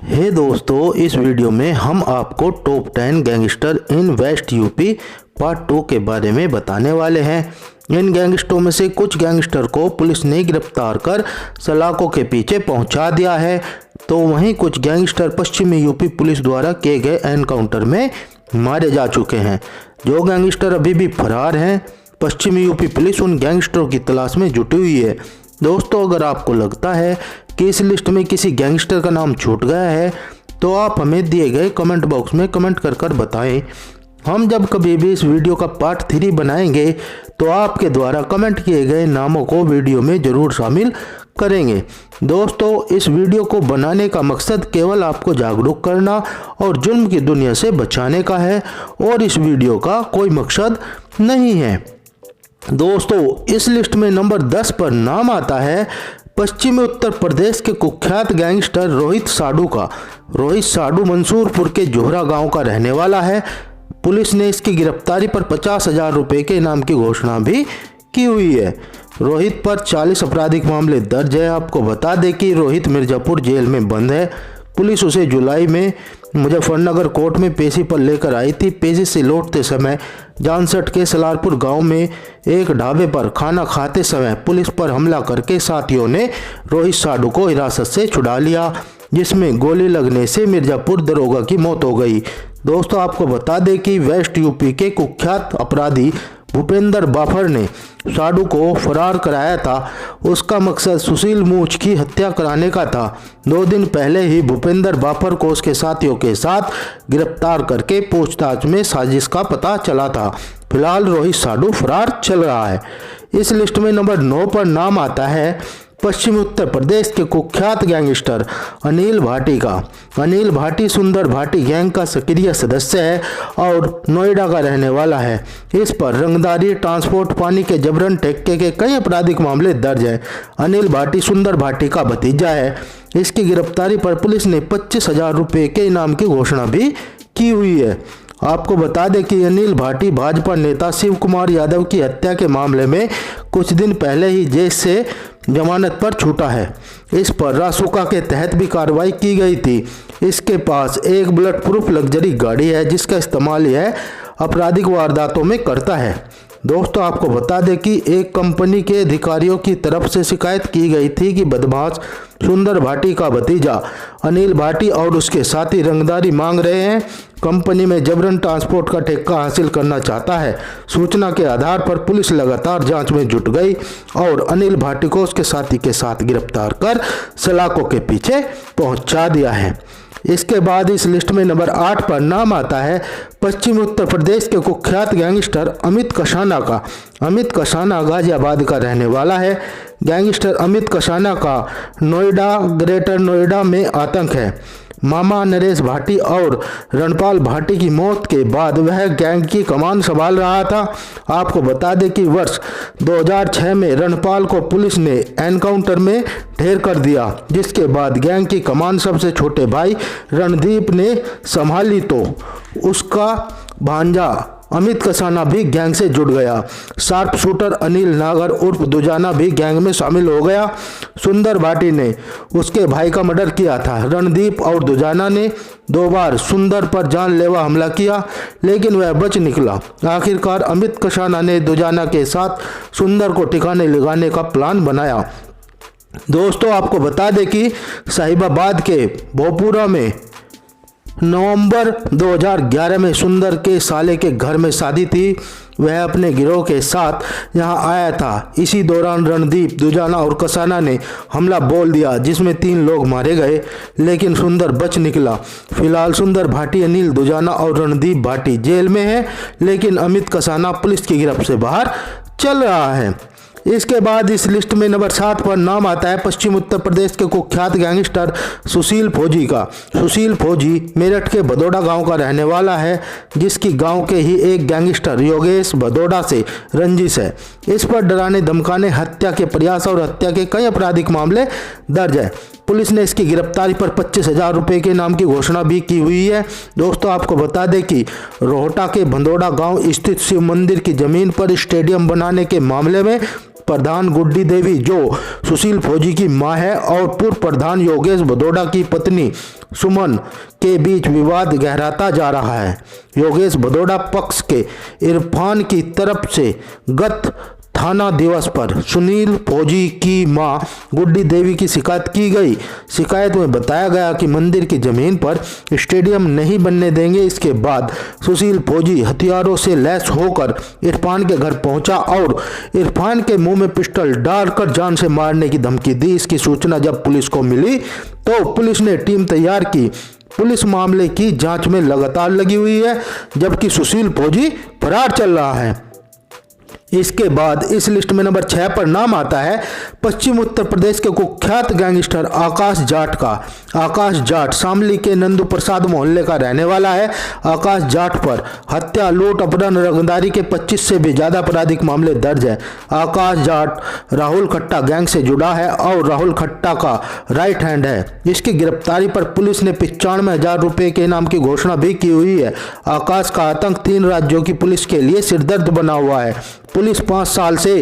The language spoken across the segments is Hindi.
हे दोस्तों, इस वीडियो में हम आपको टॉप 10 गैंगस्टर इन वेस्ट यूपी पार्ट 2 के बारे में बताने वाले हैं। इन गैंगस्टरों में से कुछ गैंगस्टर को पुलिस ने गिरफ्तार कर सलाखों के पीछे पहुंचा दिया है, तो वहीं कुछ गैंगस्टर पश्चिमी यूपी पुलिस द्वारा किए गए एनकाउंटर में मारे जा चुके हैं। जो गैंगस्टर अभी भी फरार हैं, पश्चिमी यूपी पुलिस उन गैंगस्टरों की तलाश में जुटी हुई है। दोस्तों, अगर आपको लगता है कि इस लिस्ट में किसी गैंगस्टर का नाम छूट गया है तो आप हमें दिए गए कमेंट बॉक्स में कमेंट कर बताएं। हम जब कभी भी इस वीडियो का पार्ट 3 बनाएंगे तो आपके द्वारा कमेंट किए गए नामों को वीडियो में ज़रूर शामिल करेंगे। दोस्तों, इस वीडियो को बनाने का मकसद केवल आपको जागरूक करना और जुर्म की दुनिया से बचाने का है और इस वीडियो का कोई मकसद नहीं है। दोस्तों, इस लिस्ट में नंबर 10 पर नाम आता है पश्चिमी उत्तर प्रदेश के कुख्यात गैंगस्टर रोहित साडू का। रोहित साडू मंसूरपुर के जोहरा गांव का रहने वाला है। पुलिस ने इसकी गिरफ्तारी पर 50,000 रुपये के इनाम की घोषणा भी की हुई है। रोहित पर 40 आपराधिक मामले दर्ज है। आपको बता दें कि रोहित मिर्जापुर जेल में बंद है। पुलिस उसे जुलाई में मुजफ्फरनगर कोर्ट में पेशी पर लेकर आई थी। पेशी से लौटते समय जानसठ के सलारपुर गांव में एक ढाबे पर खाना खाते समय पुलिस पर हमला करके साथियों ने रोहित साडू को हिरासत से छुड़ा लिया, जिसमें गोली लगने से मिर्जापुर दरोगा की मौत हो गई। दोस्तों, आपको बता दें कि वेस्ट यूपी के कुख्यात अपराधी भूपेंद्र बाफर ने साडू को फरार कराया था। उसका मकसद सुशील मूछ की हत्या कराने का था। 2 दिन पहले ही भूपेंद्र बाफर को उसके साथियों के साथ गिरफ्तार करके पूछताछ में साजिश का पता चला था। फिलहाल रोहित साडू फरार चल रहा है। इस लिस्ट में नंबर 9 पर नाम आता है पश्चिमी उत्तर प्रदेश के कुख्यात गैंगस्टर अनिल भाटी का। अनिल भाटी सुंदर भाटी गैंग का सक्रिय सदस्य है और नोएडा का रहने वाला है। इस पर रंगदारी, ट्रांसपोर्ट, पानी के जबरन ठेके के कई आपराधिक मामले दर्ज हैं। अनिल भाटी सुंदर भाटी का भतीजा है। इसकी गिरफ्तारी पर पुलिस ने 25,000 रुपये के इनाम की घोषणा भी की हुई है। आपको बता दें कि अनिल भाटी भाजपा नेता शिव कुमार यादव की हत्या के मामले में कुछ दिन पहले ही जेल से जमानत पर छूटा है। इस पर रासुका के तहत भी कार्रवाई की गई थी। इसके पास एक बुलेट प्रूफ लग्जरी गाड़ी है जिसका इस्तेमाल यह आपराधिक वारदातों में करता है। दोस्तों, आपको बता दें कि एक कंपनी के अधिकारियों की तरफ से शिकायत की गई थी कि बदमाश सुंदर भाटी का भतीजा अनिल भाटी और उसके साथी रंगदारी मांग रहे हैं। कंपनी में जबरन ट्रांसपोर्ट का ठेका हासिल करना चाहता है। सूचना के आधार पर पुलिस लगातार जांच में जुट गई और अनिल भाटी को उसके साथी के साथ गिरफ्तार कर सलाखों के पीछे पहुंचा दिया है। इसके बाद इस लिस्ट में नंबर 8 पर नाम आता है पश्चिमी उत्तर प्रदेश के कुख्यात गैंगस्टर अमित कसाना का। अमित कसाना गाजियाबाद का रहने वाला है। गैंगस्टर अमित कसाना का नोएडा, ग्रेटर नोएडा में आतंक है। मामा नरेश भाटी और रणपाल भाटी की मौत के बाद वह गैंग की कमान संभाल रहा था। आपको बता दें कि वर्ष 2006 में रणपाल को पुलिस ने एनकाउंटर में ढेर कर दिया, जिसके बाद गैंग की कमान सबसे छोटे भाई रणदीप ने संभाली, तो उसका भांजा अमित कसाना भी गैंग से जुड़ गया। शार्प शूटर अनिल नागर उर्फ दुजाना भी गैंग में शामिल हो गया। सुंदर भाटी ने उसके भाई का मर्डर किया था। रणदीप और दुजाना ने 2 बार सुंदर पर जानलेवा हमला किया, लेकिन वह बच निकला। आखिरकार अमित कसाना ने दुजाना के साथ सुंदर को ठिकाने लगाने का प्लान बनाया। दोस्तों, आपको बता दें कि साहिबाबाद के भोपुरा में नवंबर 2011 में सुंदर के साले के घर में शादी थी। वह अपने गिरोह के साथ यहां आया था। इसी दौरान रणदीप, दुजाना और कसाना ने हमला बोल दिया, जिसमें 3 लोग मारे गए, लेकिन सुंदर बच निकला। फिलहाल सुंदर भाटी, अनिल, दुजाना और रणदीप भाटी जेल में है, लेकिन अमित कसाना पुलिस की गिरफ्त से बाहर चल रहा है। इसके बाद इस लिस्ट में नंबर 7 पर नाम आता है पश्चिम उत्तर प्रदेश के कुख्यात गैंगस्टर सुशील फौजी का। सुशील फौजी मेरठ के भदोड़ा गांव का रहने वाला है, जिसकी गांव के ही एक गैंगस्टर योगेश भदोड़ा से रंजिश है। इस पर डराने, धमकाने, हत्या के प्रयास और हत्या के कई आपराधिक मामले दर्ज है। पुलिस ने इसकी गिरफ्तारी पर 25,000 रुपये के इनाम की घोषणा भी की हुई है। दोस्तों, आपको बता दें कि रोहटा के भदोड़ा गांव स्थित शिव मंदिर की जमीन पर स्टेडियम बनाने के मामले में प्रधान गुड्डी देवी जो सुशील फौजी की मां है और पूर्व प्रधान योगेश भदौड़ा की पत्नी सुमन के बीच विवाद गहराता जा रहा है। योगेश भदौड़ा पक्ष के इरफान की तरफ से गत थाना दिवस पर सुनील फौजी की मां गुड्डी देवी की शिकायत की गई। शिकायत में बताया गया कि मंदिर की जमीन पर स्टेडियम नहीं बनने देंगे। इसके बाद सुशील फौजी हथियारों से लैस होकर इरफान के घर पहुंचा और इरफान के मुंह में पिस्टल डालकर जान से मारने की धमकी दी। इसकी सूचना जब पुलिस को मिली तो पुलिस ने टीम तैयार की। पुलिस मामले की जांच में लगातार लगी हुई है, जबकि सुशील फौजी फरार चल रहा है। इसके बाद इस लिस्ट में नंबर 6 पर नाम आता है पश्चिम उत्तर प्रदेश के कुख्यात गैंगस्टर आकाश जाट का। आकाश जाट शामली के नंदू प्रसाद मोहल्ले का रहने वाला है। आकाश जाट पर हत्या, लूट, अपहरण, रंगदारी के 25 से भी ज्यादा आपराधिक मामले दर्ज है। आकाश जाट राहुल खट्टा गैंग से जुड़ा है और राहुल खट्टा का राइट हैंड है। इसकी गिरफ्तारी पर पुलिस ने 95,000 रुपए के इनाम की घोषणा भी की हुई है। आकाश का आतंक 3 राज्यों की पुलिस के लिए सिरदर्द बना हुआ है। पुलिस 5 साल से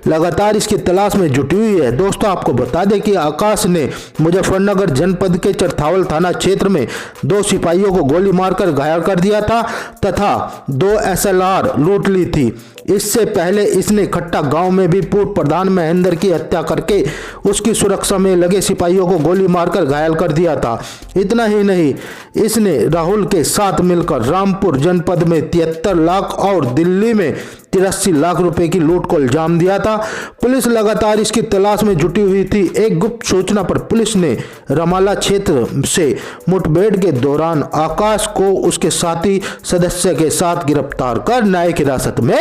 लगातार इसकी तलाश में जुटी हुई है। दोस्तों, आपको बता दें कि आकाश ने मुजफ्फरनगर जनपद के चरथावल थाना क्षेत्र में 2 सिपाहियों को गोली मारकर घायल कर दिया था तथा 2 SLR लूट ली थी। इससे पहले इसने खट्टा गांव में भी पूर्व प्रधान महेंद्र की हत्या करके उसकी सुरक्षा में लगे सिपाहियों को गोली मारकर घायल कर दिया था। इतना ही नहीं, इसने राहुल के साथ मिलकर रामपुर जनपद में 73 लाख और दिल्ली में 83 लाख रुपए की लूट को इल्जाम दिया था। पुलिस लगातार इसकी तलाश में जुटी हुई थी। एक गुप्त सूचना पर पुलिस ने रमाला क्षेत्र से मुठभेड़ के दौरान आकाश को उसके साथी सदस्य के साथ गिरफ्तार कर न्यायिक हिरासत में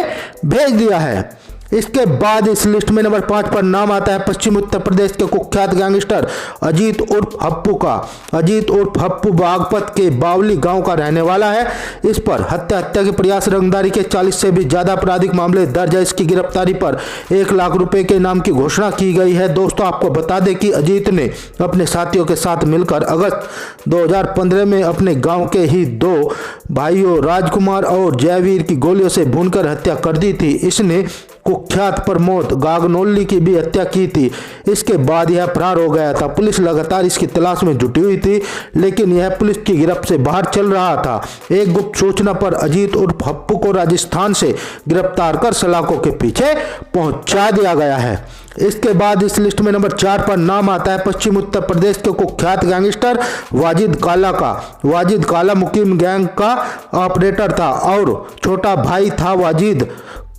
भेज दिया है। इसके बाद इस लिस्ट में नंबर 5 पर नाम आता है पश्चिम उत्तर प्रदेश के कुख्यात गैंगस्टर अजीत उर्फ हप्पू का। अजीत उर्फ हप्पू बागपत के बावली गांव का रहने वाला है। इस पर हत्या के प्रयास, रंगदारी के 40 से भी ज्यादा आपराधिक मामले दर्ज है। इसकी गिरफ्तारी पर 1 लाख रुपए के इनाम की घोषणा की गई है। दोस्तों, आपको बता दें कि अजीत ने अपने साथियों के साथ मिलकर अगस्त 2015 में अपने गाँव के ही 2 भाइयों राजकुमार और जयवीर की गोलियों से भूनकर हत्या कर दी थी। इसने कुख्यात प्रमोद गागनोल्ली की भी हत्या की थी। इसके बाद यह फरार हो गया था। पुलिस लगातार इसकी तलाश में जुटी हुई थी, लेकिन यह पुलिस की गिरफ्त से बाहर चल रहा था। एक गुप्त सूचना पर अजीत उर्फ हप्पू को राजस्थान से गिरफ्तार कर सलाखों के पीछे पहुंचा दिया गया है। इसके बाद इस लिस्ट में नंबर 4 पर नाम आता है पश्चिम उत्तर प्रदेश के कुख्यात गैंगस्टर वाजिद काला का। वाजिद काला मुकीम गैंग का ऑपरेटर था और छोटा भाई था। वाजिद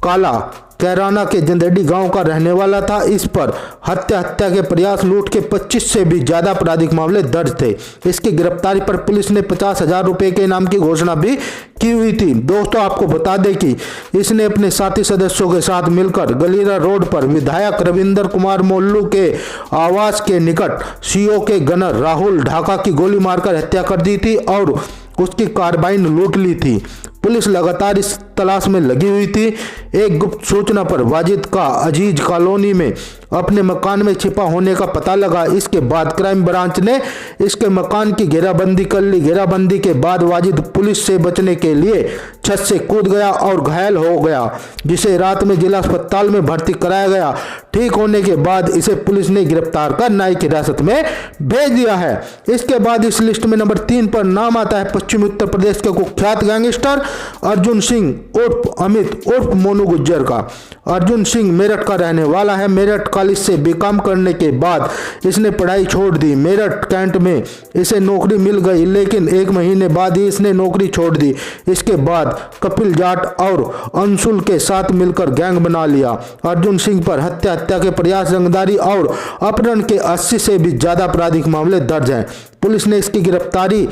काला कैराना के जंदेडी गांव का रहने वाला था। इस पर हत्या के प्रयास, लूट के 25 से भी ज्यादा आपराधिक मामले दर्ज थे। इसकी गिरफ्तारी पर पुलिस ने 50,000 रुपए के इनाम की घोषणा भी की हुई थी। दोस्तों, आपको बता दें कि इसने अपने साथी सदस्यों के साथ मिलकर गलीरा रोड पर विधायक रविंदर कुमार मोल्लू के आवास के निकट सीओ के गनर राहुल ढाका की गोली मारकर हत्या कर दी थी और उसकी कार्बाइन लूट ली थी। पुलिस लगातार इस तलाश में लगी हुई थी। एक गुप्त सूचना पर वाजिद का अजीज कॉलोनी में अपने मकान में छिपा होने का पता लगा। इसके बाद क्राइम ब्रांच ने इसके मकान की घेराबंदी कर ली। घेराबंदी के बाद वाजिद पुलिस से बचने के लिए छत से कूद गया और घायल हो गया, जिसे रात में जिला अस्पताल में भर्ती कराया गया। ठीक होने के बाद इसे पुलिस ने गिरफ्तार कर न्यायिक हिरासत में भेज दिया है। इसके बाद इस लिस्ट में नंबर 3 पर नाम आता है पश्चिमी उत्तर प्रदेश के कुख्यात गैंगस्टर अर्जुन सिंह उर्फ अमित उर्फ मोनू गुज्जर का। अर्जुन सिंह मेरठ का रहने वाला है। मेरठ कॉलेज से बीकॉम करने के बाद इसने पढ़ाई छोड़ दी। मेरठ कैंट में इसे नौकरी मिल गई, लेकिन 1 महीने बाद ही इसने नौकरी छोड़ दी। इसके बाद कपिल जाट और अंशुल के साथ मिलकर गैंग बना लिया। अर्जुन सिंह पर हत्या के प्रयास, रंगदारी और अपहरण के 80 से भी ज्यादा आपराधिक मामले दर्ज हैं। पुलिस ने इसकी गिरफ्तारी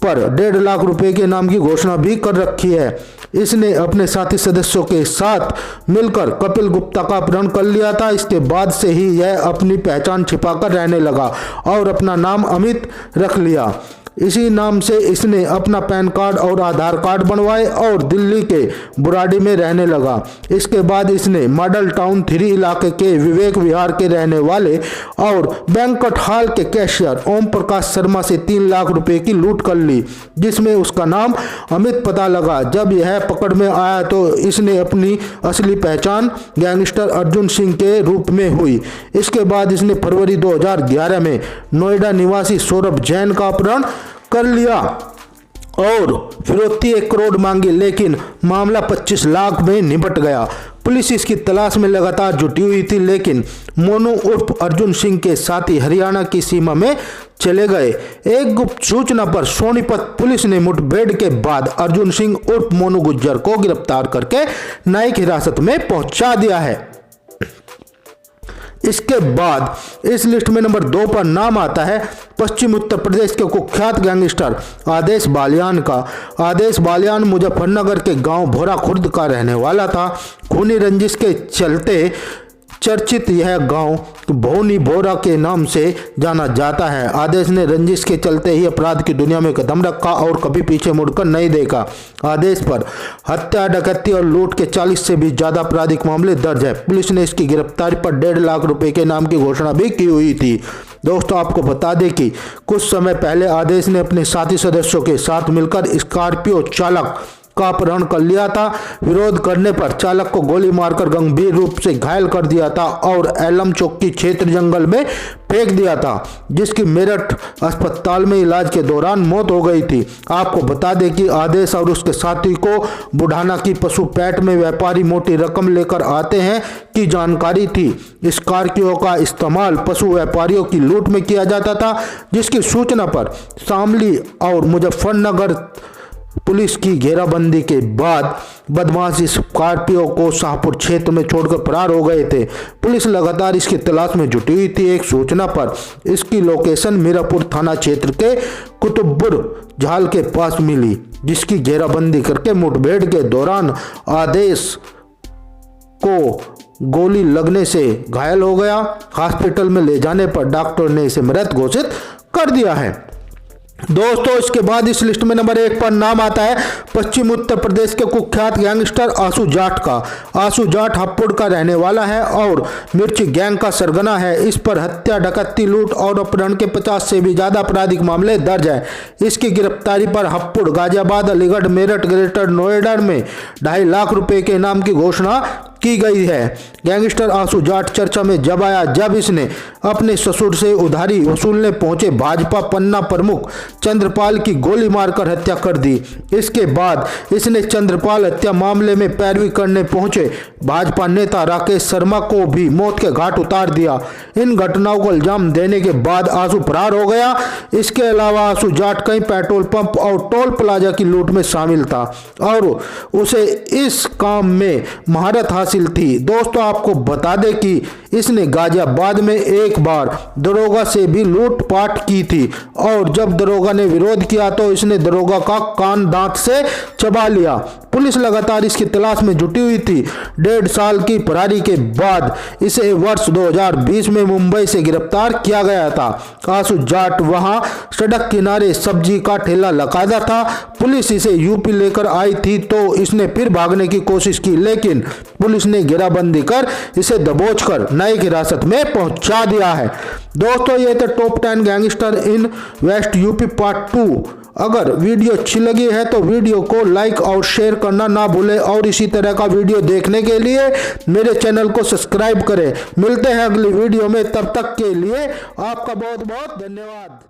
पर 1.5 लाख रुपए के इनाम की घोषणा भी कर रखी है। इसने अपने साथी सदस्यों के साथ मिलकर कपिल गुप्ता का अपहरण कर लिया था। इसके बाद से ही यह अपनी पहचान छिपाकर रहने लगा और अपना नाम अमित रख लिया। इसी नाम से इसने अपना पैन कार्ड और आधार कार्ड बनवाए और दिल्ली के बुराड़ी में रहने लगा। इसके बाद इसने मॉडल टाउन 3 इलाके के विवेक विहार के रहने वाले और बैंक्वेट हॉल के कैशियर ओम प्रकाश शर्मा से 3 लाख रुपए की लूट कर ली, जिसमें उसका नाम अमित पता लगा। जब यह पकड़ में आया तो इसने अपनी असली पहचान गैंगस्टर अर्जुन सिंह के रूप में हुई। इसके बाद इसने फरवरी 2011 में नोएडा निवासी सौरभ जैन का अपहरण कर लिया और फिरौती 1 करोड़ मांगी, लेकिन मामला 25 लाख में निपट गया। पुलिस इसकी तलाश में लगातार जुटी हुई थी, लेकिन मोनू उर्फ अर्जुन सिंह के साथी हरियाणा की सीमा में चले गए। एक गुप्त सूचना पर सोनीपत पुलिस ने मुठभेड़ के बाद अर्जुन सिंह उर्फ मोनू गुज्जर को गिरफ्तार करके न्यायिक हिरासत में पहुंचा दिया है। इसके बाद इस लिस्ट में नंबर 2 पर नाम आता है पश्चिम उत्तर प्रदेश के कुख्यात गैंगस्टर आदेश बालियान का। आदेश बालियान मुजफ्फरनगर के गांव भोरा खुर्द का रहने वाला था। खूनी रंजिश के चलते चर्चित यह गांव भोनी बोरा के नाम से जाना जाता है। आदेश ने रंजिश के चलते ही अपराध की दुनिया में कदम रखा और कभी पीछे मुड़कर नहीं देखा। आदेश पर हत्या, डकैती और लूट के 40 से भी ज्यादा आपराधिक मामले दर्ज है। पुलिस ने इसकी गिरफ्तारी पर 1.5 लाख रुपए के इनाम की घोषणा भी की हुई थी। दोस्तों, आपको बता दें कि कुछ समय पहले आदेश ने अपने साथी सदस्यों के साथ मिलकर स्कॉर्पियो चालक का अपहरण कर लिया था। विरोध करने पर चालक को गोली मारकर गंभीर रूप से घायल कर दिया था और एलम चौकी क्षेत्र जंगल में फेंक दिया था, जिसकी मेरठ अस्पताल में इलाज के दौरान मौत हो गई थी। आपको बता दें कि आदेश और उसके साथी को बुढ़ाना की पशुपैठ में व्यापारी मोटी रकम लेकर आते हैं की जानकारी थी। स्कॉर्पियो का इस्तेमाल पशु व्यापारियों की लूट में किया जाता था, जिसकी सूचना पर शामली और मुजफ्फरनगर पुलिस की घेराबंदी के बाद बदमाश स्कॉर्पियो को शाहपुर क्षेत्र में छोड़कर फरार हो गए थे। पुलिस लगातार इसकी तलाश में जुटी हुई थी। एक सूचना पर इसकी लोकेशन मीरापुर थाना क्षेत्र के कुतुबपुर झाल के पास मिली, जिसकी घेराबंदी करके मुठभेड़ के दौरान आदेश को गोली लगने से घायल हो गया। हॉस्पिटल में ले जाने पर डॉक्टर ने इसे मृत घोषित कर दिया है। दोस्तों, इसके बाद इस लिस्ट में नंबर 1 पर नाम आता है पश्चिम उत्तर प्रदेश के कुख्यात गैंगस्टर आशु जाट का। आशु जाट हप्पुड़ का रहने वाला है और मिर्ची गैंग का सरगना है। इस पर हत्या, डकैती, लूट और अपहरण के 50 से भी ज्यादा आपराधिक मामले दर्ज है। इसकी गिरफ्तारी पर हप्पुड़, गाजियाबाद, अलीगढ़, मेरठ, ग्रेटर नोएडा में 2.5 लाख रुपए के इनाम की घोषणा की गई है। गैंगस्टर आशु जाट चर्चा में जब आया जब इसने अपने ससुर से उधारी वसूलने पहुंचे भाजपा पन्ना प्रमुख चंद्रपाल की गोली मारकर हत्या कर दी। इसके बाद इसने चंद्रपाल हत्या मामले में पैरवी करने पहुंचे भाजपा नेता राकेश शर्मा को भी मौत के घाट उतार दिया। इन घटनाओं को अंजाम देने के बाद आशु फरार हो गया। इसके अलावा आशु जाट कई पेट्रोल पंप और टोल प्लाजा की लूट में शामिल था और उसे इस काम में महारत हासिल थी। दोस्तों, आपको बता दें कि इसने गाजियाबाद में एक बार दरोगा से भी लूटपाट की थी और जब दरोगा ने विरोध किया तो इसने दरोगा का कान दांत से चबा लिया। पुलिस लगातार इसकी तलाश में जुटी हुई थी। 1.5 साल की फरारी के बाद इसे वर्ष 2020 में मुंबई से गिरफ्तार किया गया था। आशु जाट वहां सड़क किनारे सब्जी का ठेला लगाता था। पुलिस इसे यूपी लेकर आई थी तो इसने फिर भागने की कोशिश की, लेकिन पुलिस ने घेराबंदी कर इसे दबोचकर न्यायिक हिरासत में पहुंचा दिया है। दोस्तों, ये थे टॉप 10 गैंगस्टर इन वेस्ट यूपी पार्ट 2। अगर वीडियो अच्छी लगी है तो वीडियो को लाइक और शेयर करना ना भूलें और इसी तरह का वीडियो देखने के लिए मेरे चैनल को सब्सक्राइब करें। मिलते हैं अगली वीडियो में, तब तक के लिए आपका बहुत बहुत धन्यवाद।